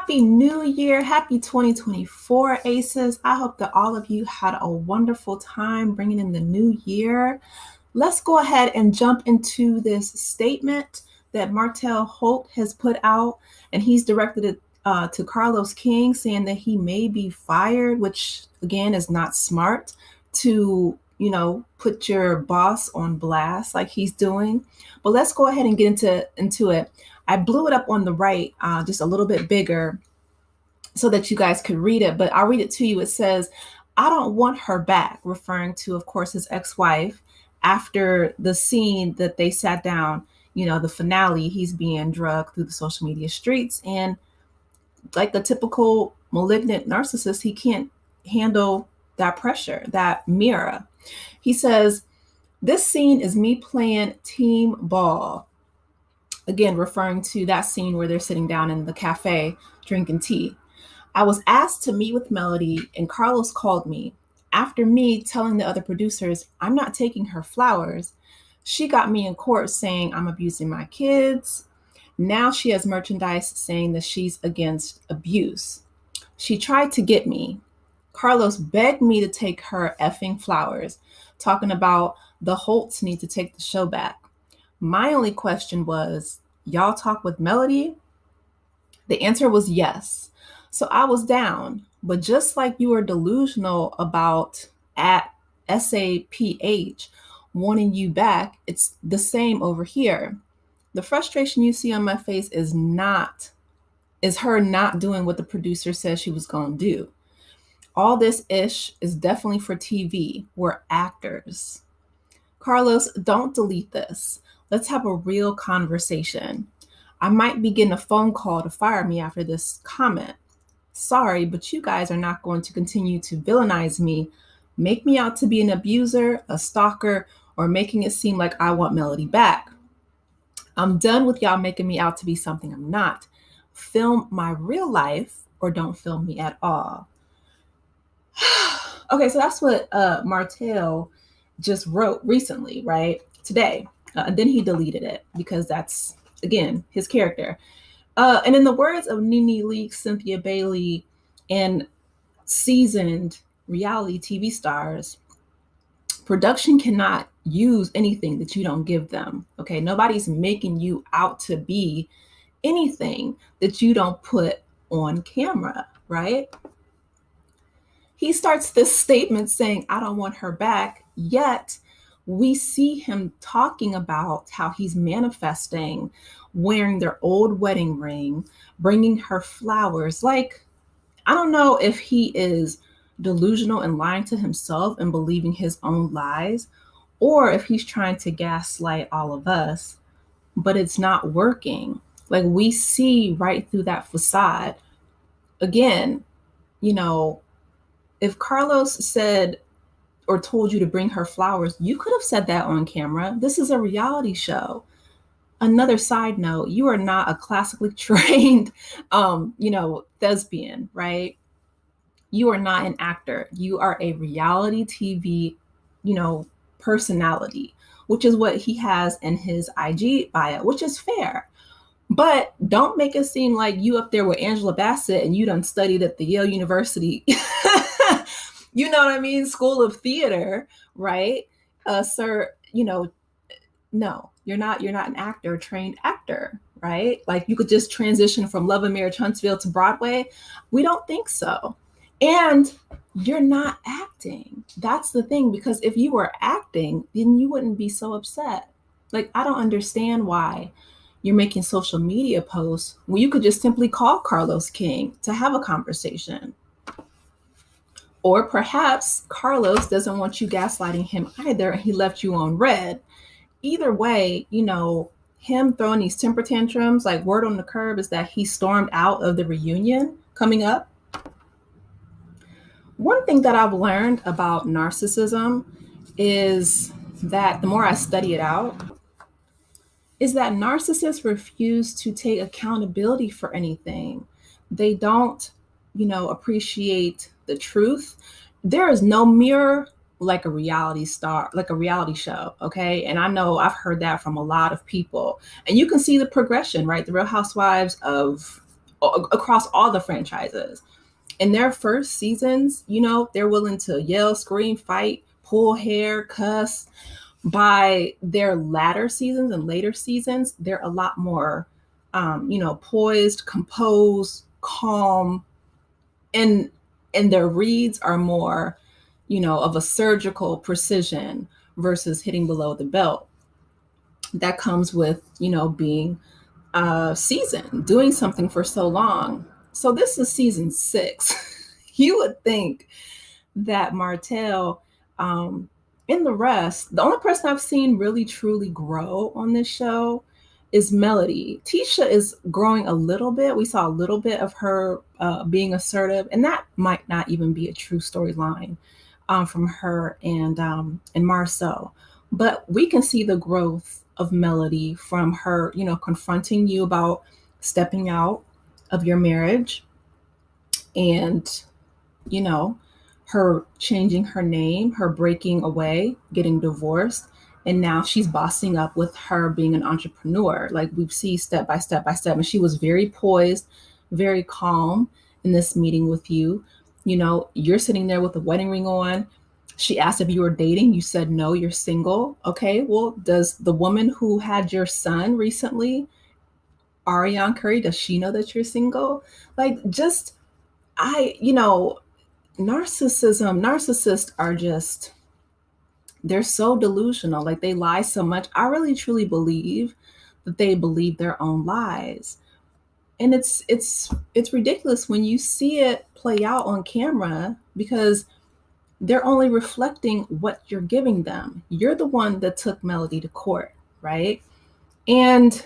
Happy New Year. Happy 2024, Aces. I hope that all of you had a wonderful time bringing in the new year. Let's go ahead and jump into this statement that Martell Holt has put out, and he's directed it to Carlos King, saying that he may be fired, which again is not smart to, put your boss on blast like he's doing. But let's go ahead and get into it. I blew it up on the right, just a little bit bigger so that you guys could read it, but I'll read it to you. It says, "I don't want her back," referring to, of course, his ex-wife after the scene that they sat down, the finale. He's being drugged through the social media streets. And like the typical malignant narcissist, he can't handle that pressure, that mirror. He says, "This scene is me playing team ball." Again, referring to that scene where they're sitting down in the cafe drinking tea. "I was asked to meet with Melody, and Carlos called me. After me telling the other producers I'm not taking her flowers, she got me in court saying I'm abusing my kids. Now she has merchandise saying that she's against abuse. She tried to get me. Carlos begged me to take her effing flowers, talking about the Holts need to take the show back. My only question was, y'all talk with Melody?" The answer was yes. So I was down, but just like you are delusional about at SAPH wanting you back, it's the same over here. The frustration you see on my face is her not doing what the producer says she was going to do. All this ish is definitely for TV. We're actors. Carlos, don't delete this. Let's have a real conversation. I might be getting a phone call to fire me after this comment. Sorry, but you guys are not going to continue to villainize me, make me out to be an abuser, a stalker, or making it seem like I want Melody back. I'm done with y'all making me out to be something I'm not. Film my real life or don't film me at all." Okay, so that's what Martell just wrote recently, right? Today. And then he deleted it because that's, again, his character. And in the words of Nene Leakes, Cynthia Bailey, and seasoned reality TV stars, production cannot use anything that you don't give them. Okay, nobody's making you out to be anything that you don't put on camera, right? He starts this statement saying, "I don't want her back," yet we see him talking about how he's manifesting wearing their old wedding ring, bringing her flowers. Like, I don't know if he is delusional and lying to himself and believing his own lies, or if he's trying to gaslight all of us, but it's not working. Like, we see right through that facade. Again, if Carlos said or told you to bring her flowers, you could have said that on camera. This is a reality show. Another side note, you are not a classically trained, thespian, right? You are not an actor. You are a reality TV, personality, which is what he has in his IG bio, which is fair. But don't make it seem like you up there with Angela Bassett and you done studied at the Yale University, you know what I mean? School of Theater, right? Sir, no, you're not an actor, a trained actor, right? Like, you could just transition from Love and Marriage Huntsville to Broadway. We don't think so. And you're not acting. That's the thing, because if you were acting, then you wouldn't be so upset. Like, I don't understand why you're making social media posts when you could just simply call Carlos King to have a conversation. Or perhaps Carlos doesn't want you gaslighting him either, and he left you on red. Either way, him throwing these temper tantrums, like, word on the curb is that he stormed out of the reunion coming up. One thing that I've learned about narcissism is that the more I study it out, is that narcissists refuse to take accountability for anything. They don't, appreciate the truth. There is no mirror like a reality star, like a reality show, okay? And I know I've heard that from a lot of people. And you can see the progression, right? The Real Housewives of across all the franchises. In their first seasons, they're willing to yell, scream, fight, pull hair, cuss. By their latter seasons and later seasons, they're a lot more, poised, composed, calm, and their reads are more, of a surgical precision versus hitting below the belt. That comes with, being seasoned, doing something for so long. So this is season 6. You would think that Martell, and the rest, the only person I've seen really truly grow on this show is Melody. Tisha is growing a little bit. We saw a little bit of her being assertive, and that might not even be a true storyline from her and Marceau. But we can see the growth of Melody from her, confronting you about stepping out of your marriage and, you know, her changing her name, her breaking away, getting divorced, and now she's bossing up with her being an entrepreneur. Like we see step by step by step. And she was very poised, very calm in this meeting with you. You're sitting there with a wedding ring on. She asked if you were dating. You said no, you're single. Okay, well, does the woman who had your son recently, Ariane Curry, does she know that you're single? Like, just, narcissists are just, they're so delusional. Like they lie so much. I really truly believe that they believe their own lies. And it's ridiculous when you see it play out on camera, because they're only reflecting what you're giving them. You're the one that took Melody to court, right? And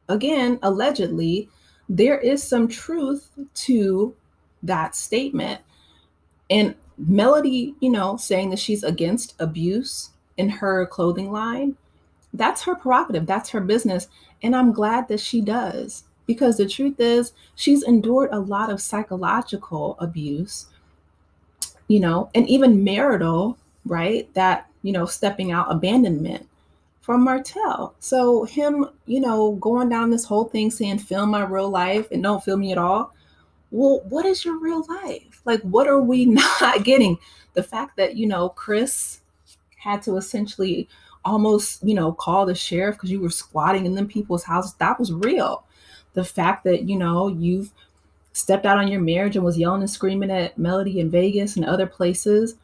again, allegedly, there is some truth to that statement. And Melody, saying that she's against abuse in her clothing line, that's her prerogative, that's her business. And I'm glad that she does, because the truth is, she's endured a lot of psychological abuse, and even marital, right? That, stepping out, abandonment from Martell. So him, going down this whole thing saying, film my real life and don't film me at all. Well, what is your real life? Like, what are we not getting? The fact that, Chris had to essentially almost, call the sheriff because you were squatting in them people's houses, that was real. The fact that, you've stepped out on your marriage and was yelling and screaming at Melody in Vegas and other places,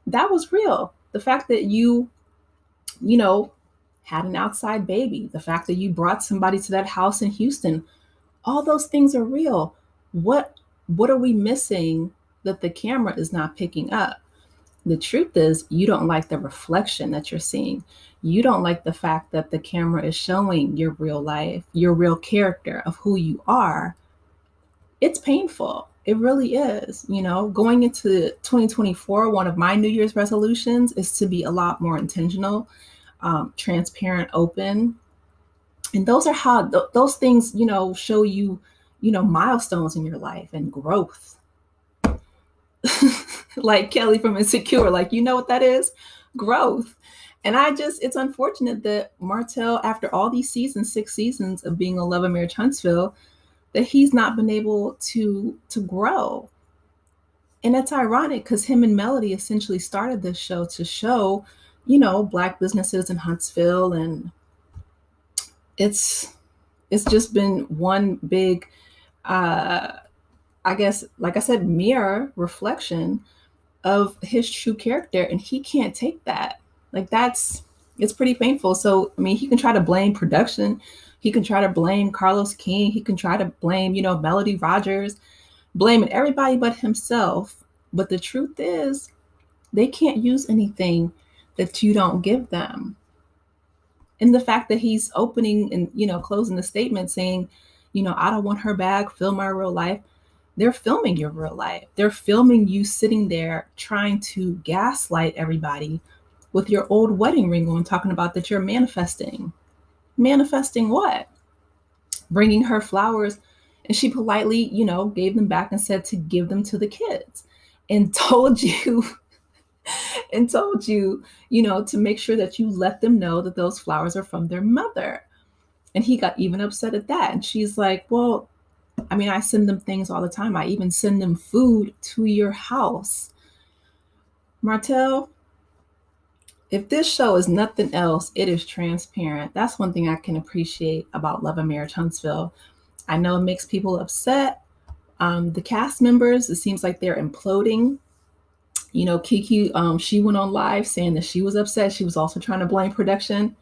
that was real. The fact that you know, had an outside baby, the fact that you brought somebody to that house in Houston, all those things are real. What are we missing that the camera is not picking up? The truth is, you don't like the reflection that you're seeing. You don't like the fact that the camera is showing your real life, your real character of who you are. It's painful. It really is. Going into 2024, one of my New Year's resolutions is to be a lot more intentional, transparent, open. And those are how those things, show you, milestones in your life and growth. Like Kelly from Insecure, like, you know what that is? Growth. And it's unfortunate that Martell, after all these seasons, 6 seasons of being a Love and Marriage Huntsville, that he's not been able to grow. And it's ironic because him and Melody essentially started this show to show, Black businesses in Huntsville. And it's just been one big, I guess, like I said, mirror reflection of his true character. And he can't take that. Like it's pretty painful. So, I mean, he can try to blame production. He can try to blame Carlos King. He can try to blame, Melody Rogers, blaming everybody but himself. But the truth is, they can't use anything that you don't give them. And the fact that he's opening and, closing the statement saying, I don't want her back, film my real life. They're filming your real life. They're filming you sitting there trying to gaslight everybody with your old wedding ring on, talking about that you're manifesting. Manifesting what? Bringing her flowers. And she politely, gave them back and said to give them to the kids, and told you to make sure that you let them know that those flowers are from their mother. And he got even upset at that. And she's like, well, I mean, I send them things all the time. I even send them food to your house. Martell, if this show is nothing else, it is transparent. That's one thing I can appreciate about Love and Marriage Huntsville. I know it makes people upset. The cast members, it seems like they're imploding. You know, Kiki, she went on live saying that she was upset. She was also trying to blame production.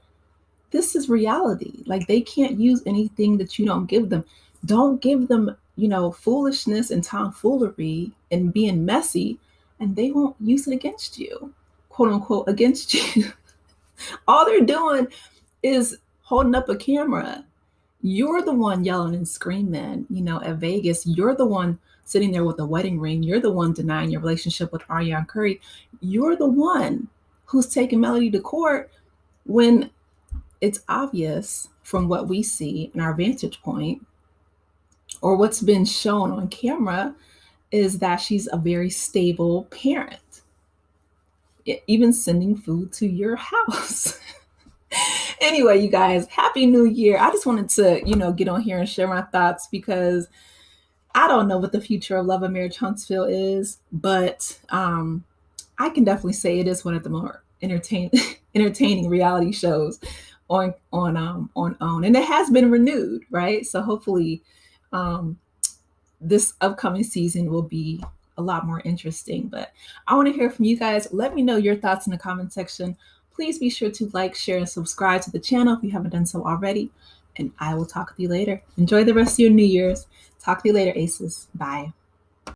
This is reality. Like, they can't use anything that you don't give them. Don't give them, you know, foolishness and tomfoolery and being messy, and they won't use it against you, quote unquote, against you. All they're doing is holding up a camera. You're the one yelling and screaming, you know, at Vegas. You're the one sitting there with a wedding ring. You're the one denying your relationship with Ariana Curry. You're the one who's taking Melody to court when it's obvious from what we see in our vantage point or what's been shown on camera is that she's a very stable parent, even sending food to your house. Anyway, you guys, happy new year. I just wanted to, you know, get on here and share my thoughts because I don't know what the future of Love and Marriage Huntsville is, but I can definitely say it is one of the more entertaining reality shows on OWN, and it has been renewed, right? So hopefully, this upcoming season will be a lot more interesting. But I want to hear from you guys. Let me know your thoughts in the comment section. Please be sure to like, share, and subscribe to the channel if you haven't done so already. And I will talk to you later. Enjoy the rest of your New Year's. Talk to you later, Aces. Bye.